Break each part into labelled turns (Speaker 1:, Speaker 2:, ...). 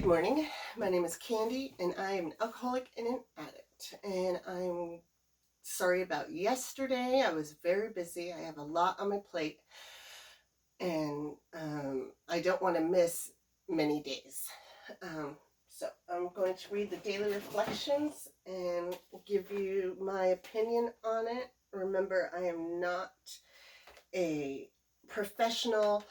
Speaker 1: Good morning. My name is Candy, and I am an alcoholic and an addict. And I'm sorry about yesterday. I was very busy. I have a lot on my plate, and I don't want to miss many days. So I'm going to read the daily reflections and give you my opinion on it. Remember, I am not a professional.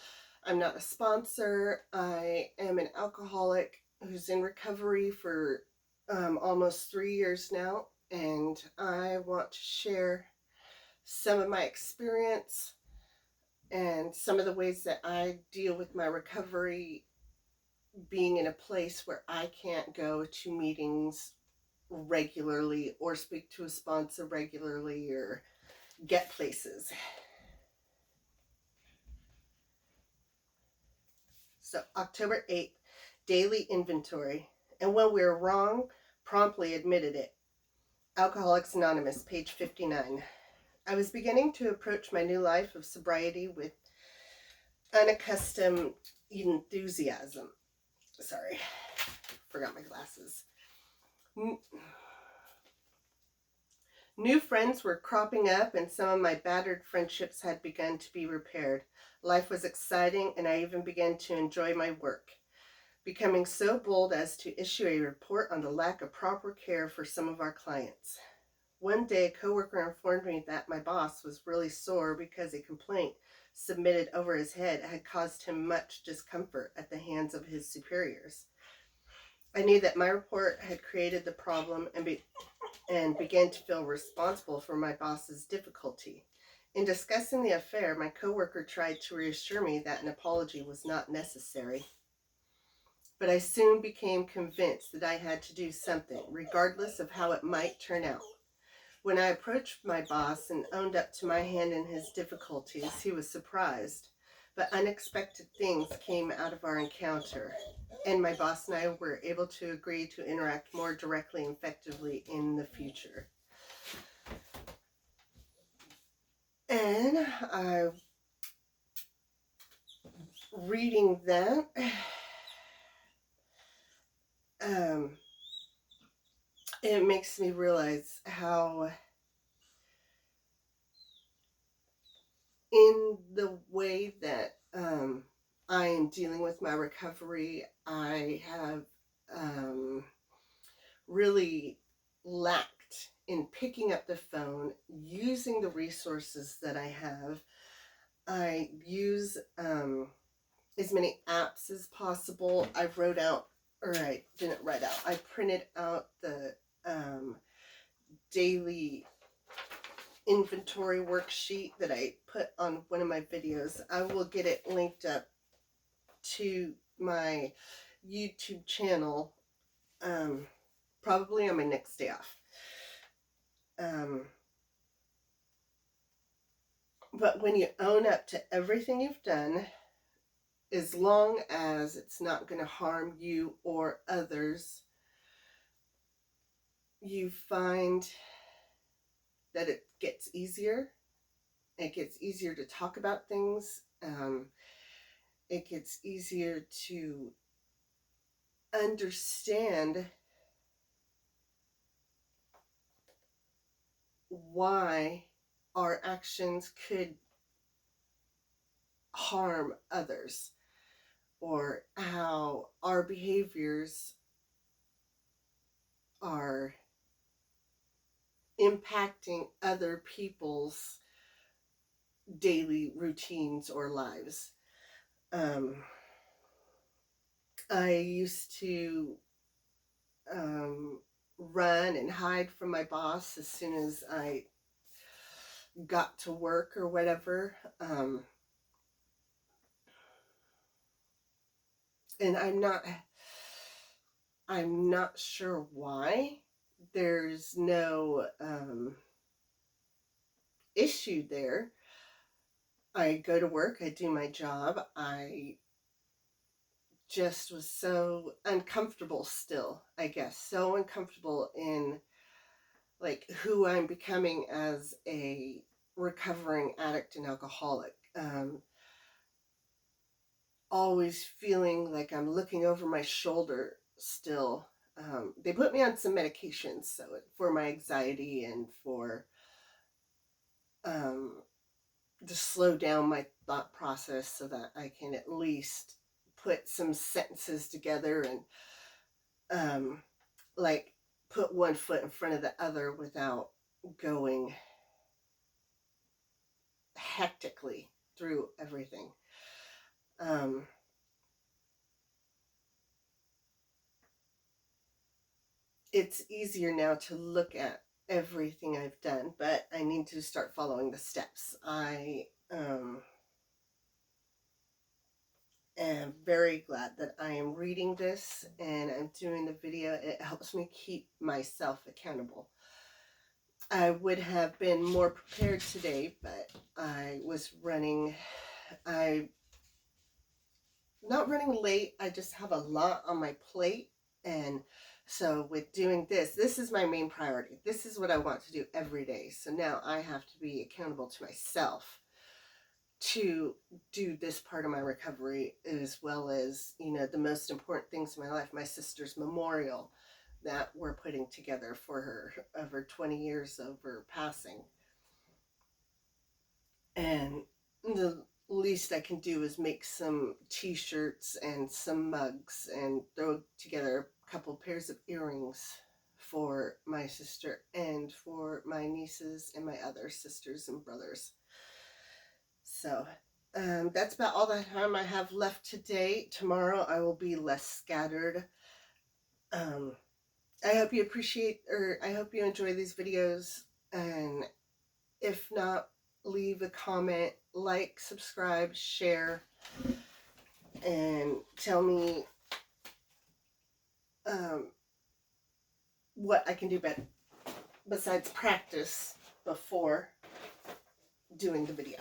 Speaker 1: I'm not a sponsor. I am an alcoholic who's in recovery for almost 3 years now, and I want to share some of my experience and some of the ways that I deal with my recovery, being in a place where I can't go to meetings regularly or speak to a sponsor regularly or get places. So October 8th, daily inventory. And when we were wrong, promptly admitted it. Alcoholics Anonymous, page 59. I was beginning to approach my new life of sobriety with unaccustomed enthusiasm. Sorry, forgot my glasses. New friends were cropping up, and some of my battered friendships had begun to be repaired. Life was exciting, and I even began to enjoy my work, becoming so bold as to issue a report on the lack of proper care for some of our clients. One day, a coworker informed me that my boss was really sore because a complaint submitted over his head had caused him much discomfort at the hands of his superiors. I knew that my report had created the problem and began to feel responsible for my boss's difficulty. In discussing the affair, my coworker tried to reassure me that an apology was not necessary. But I soon became convinced that I had to do something, regardless of how it might turn out. When I approached my boss and owned up to my hand in his difficulties, he was surprised. But unexpected things came out of our encounter, and my boss and I were able to agree to interact more directly and effectively in the future. And reading that, it makes me realize how in the way that I am dealing with my recovery, I have really lacked in picking up the phone, using the resources that I have. I use as many apps as possible. I printed out the daily inventory worksheet that I put on one of my videos. I will get it linked up to my YouTube channel probably on my next day off. But when you own up to everything you've done, as long as it's not going to harm you or others, you find that it gets easier. It gets easier to talk about things. It gets easier to understand why our actions could harm others, or how our behaviors are impacting other people's daily routines or lives. I used to run and hide from my boss as soon as I got to work or whatever. And I'm not sure why. There's no issue there. I go to work, I do my job. I just was so uncomfortable still, I guess. So uncomfortable in like who I'm becoming as a recovering addict and alcoholic. always feeling like I'm looking over my shoulder still. They put me on some medications so for my anxiety and for um, to slow down my thought process so that I can at least put some sentences together and um, like put one foot in front of the other without going hectically through everything. Um, it's easier now to look at everything I've done, but I need to start following the steps. I am very glad that I am reading this and I'm doing the video. It helps me keep myself accountable. I would have been more prepared today, but I was running, I not running late. I just have a lot on my plate. And so with doing this is my main priority. This is what I want to do every day. So now I have to be accountable to myself to do this part of my recovery, as well as, you know, the most important things in my life, my sister's memorial that we're putting together for her over 20 years of her passing. And the least I can do is make some t-shirts and some mugs and throw together a couple pairs of earrings for my sister and for my nieces and my other sisters and brothers. So that's about all the time I have left today. Tomorrow I will be less scattered. Um, I hope you appreciate, or I hope you enjoy these videos. And if not, leave a comment, like, subscribe, share, and tell me what I can do better besides practice before doing the video.